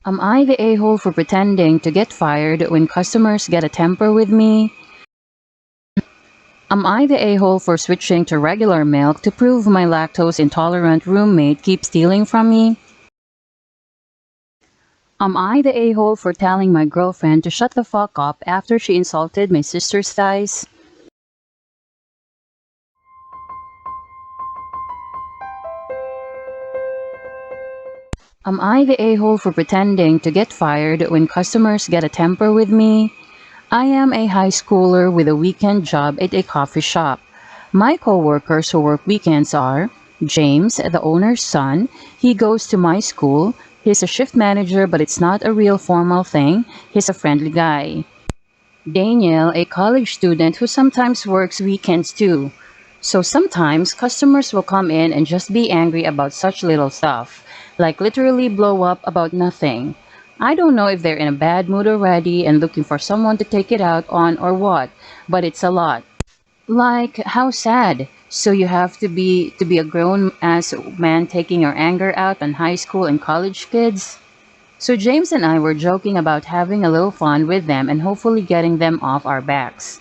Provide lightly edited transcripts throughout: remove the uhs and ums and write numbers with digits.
Am I the a-hole for pretending to get fired when customers get a temper with me? Am I the a-hole for switching to regular milk to prove my lactose intolerant roommate keeps stealing from me? Am I the a-hole for telling my girlfriend to shut the fuck up after she insulted my sister's thighs? Am I the a-hole for pretending to get fired when customers get a temper with me? I am a high schooler with a weekend job at a coffee shop. My co-workers who work weekends are James, the owner's son. He goes to my school. He's a shift manager, but it's not a real formal thing. He's a friendly guy. Daniel, a college student who sometimes works weekends too. So sometimes customers will come in and just be angry about such little stuff, like literally blow up about nothing. I don't know if they're in a bad mood already and looking for someone to take it out on or what, but it's a lot. Like, how sad. So you have to be a grown ass man taking your anger out on high school and college kids? So James and I were joking about having a little fun with them and hopefully getting them off our backs.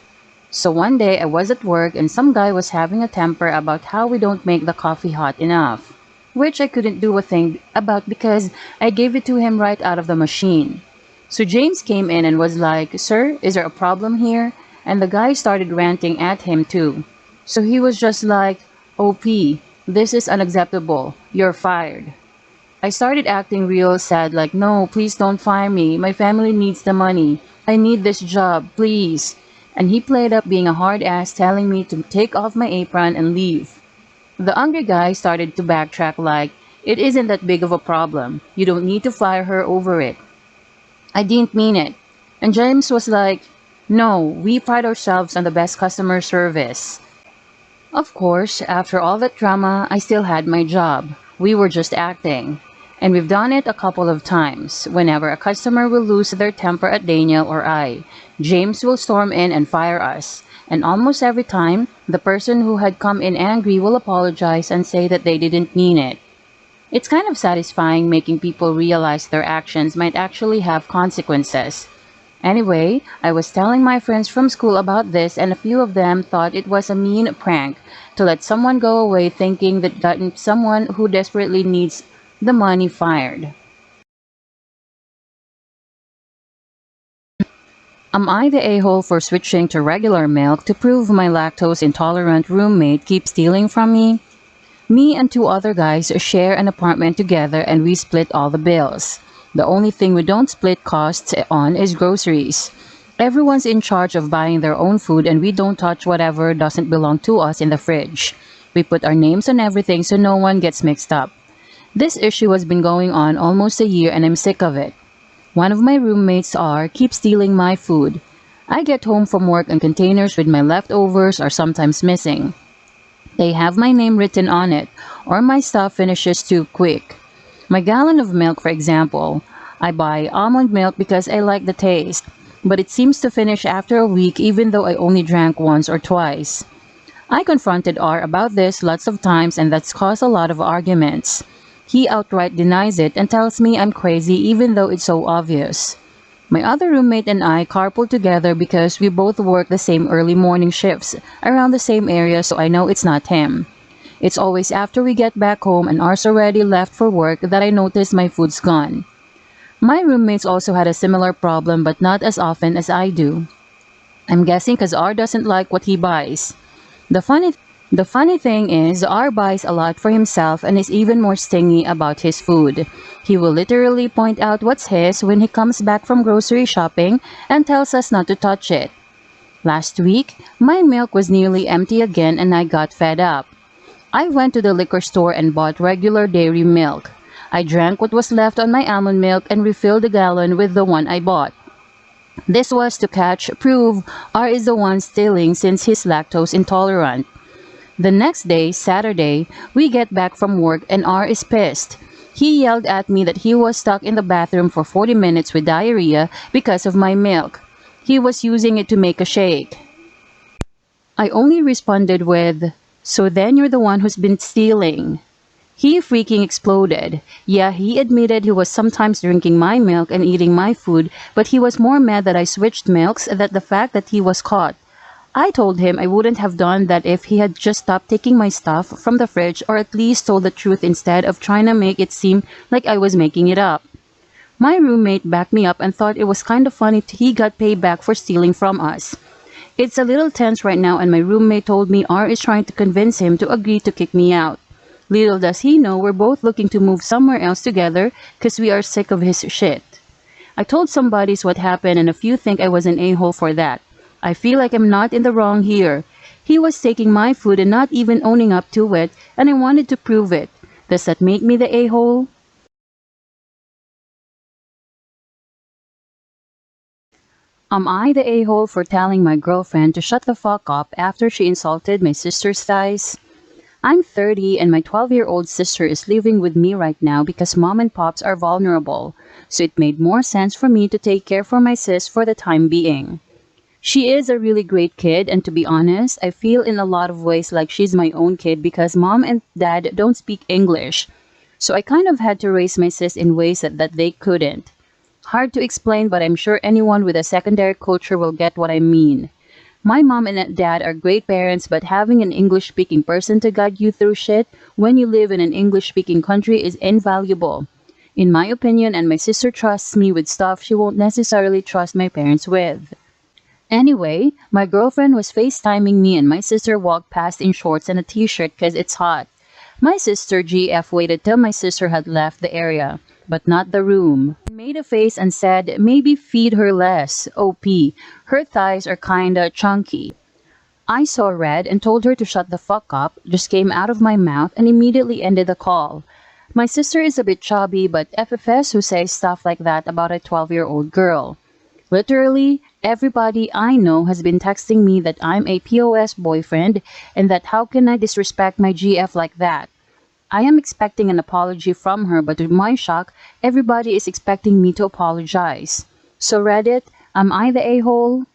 So one day I was at work and some guy was having a temper about how we don't make the coffee hot enough, which I couldn't do a thing about because I gave it to him right out of the machine. So James came in and was like, "Sir, is there a problem here?" And the guy started ranting at him too. So he was just like, "OP, this is unacceptable. You're fired." I started acting real sad, like, "No, please don't fire me. My family needs the money. I need this job, please." And he played up being a hard ass, telling me to take off my apron and leave. The angry guy started to backtrack, like, "It isn't that big of a problem. You don't need to fire her over it. I didn't mean it." And James was like, "No, we pride ourselves on the best customer service." Of course, after all that drama, I still had my job. We were just acting. And we've done it a couple of times. Whenever a customer will lose their temper at Daniel or I, James will storm in and fire us. And almost every time, the person who had come in angry will apologize and say that they didn't mean it. It's kind of satisfying making people realize their actions might actually have consequences. Anyway, I was telling my friends from school about this and a few of them thought it was a mean prank to let someone go away thinking that gotten someone who desperately needs the money fired. Am I the a-hole for switching to regular milk to prove my lactose intolerant roommate keeps stealing from me? Me and two other guys share an apartment together and we split all the bills. The only thing we don't split costs on is groceries. Everyone's in charge of buying their own food and we don't touch whatever doesn't belong to us in the fridge. We put our names on everything so no one gets mixed up. This issue has been going on almost a year and I'm sick of it. One of my roommates keeps stealing my food. I get home from work and containers with my leftovers are sometimes missing. They have my name written on it, or my stuff finishes too quick. My gallon of milk, for example, I buy almond milk because I like the taste, but it seems to finish after a week even though I only drank once or twice. I confronted R about this lots of times and that's caused a lot of arguments. He outright denies it and tells me I'm crazy even though it's so obvious. My other roommate and I carpool together because we both work the same early morning shifts around the same area so I know it's not him. It's always after we get back home and R's already left for work that I notice my food's gone. My roommates also had a similar problem but not as often as I do. I'm guessing because R doesn't like what he buys. The funny the funny thing is, R buys a lot for himself and is even more stingy about his food. He will literally point out what's his when he comes back from grocery shopping and tells us not to touch it. Last week, my milk was nearly empty again and I got fed up. I went to the liquor store and bought regular dairy milk. I drank what was left on my almond milk and refilled the gallon with the one I bought. This was to prove R is the one stealing since he's lactose intolerant. The next day, Saturday, we get back from work and R is pissed. He yelled at me that he was stuck in the bathroom for 40 minutes with diarrhea because of my milk. He was using it to make a shake. I only responded with, "So then you're the one who's been stealing." He freaking exploded. Yeah, he admitted he was sometimes drinking my milk and eating my food, but he was more mad that I switched milks than the fact that he was caught. I told him I wouldn't have done that if he had just stopped taking my stuff from the fridge or at least told the truth instead of trying to make it seem like I was making it up. My roommate backed me up and thought it was kind of funny he got paid back for stealing from us. It's a little tense right now and my roommate told me R is trying to convince him to agree to kick me out. Little does he know we're both looking to move somewhere else together because we are sick of his shit. I told somebody what happened and a few think I was an a-hole for that. I feel like I'm not in the wrong here. He was taking my food and not even owning up to it, and I wanted to prove it. Does that make me the a-hole? Am I the a-hole for telling my girlfriend to shut the fuck up after she insulted my sister's thighs? I'm 30 and my 12-year-old sister is living with me right now because mom and pops are vulnerable, so it made more sense for me to take care for my sis for the time being. She is a really great kid, and to be honest, I feel in a lot of ways like she's my own kid because mom and dad don't speak English. So I kind of had to raise my sis in ways that they couldn't. Hard to explain, but I'm sure anyone with a secondary culture will get what I mean. My mom and dad are great parents, but having an English speaking person to guide you through shit when you live in an English speaking country is invaluable. In my opinion, and my sister trusts me with stuff she won't necessarily trust my parents with. Anyway, my girlfriend was FaceTiming me and my sister walked past in shorts and a t-shirt because it's hot. My sister GF waited till my sister had left the area, but not the room. Made a face and said maybe feed her less, OP. Her thighs are kinda chunky. I saw red and told her to shut the fuck up, just came out of my mouth and immediately ended the call. My sister is a bit chubby, but FFS who says stuff like that about a 12-year-old girl. Literally, everybody I know has been texting me that I'm a POS boyfriend and that how can I disrespect my GF like that. I am expecting an apology from her, but to my shock, everybody is expecting me to apologize. So Reddit, am I the a-hole?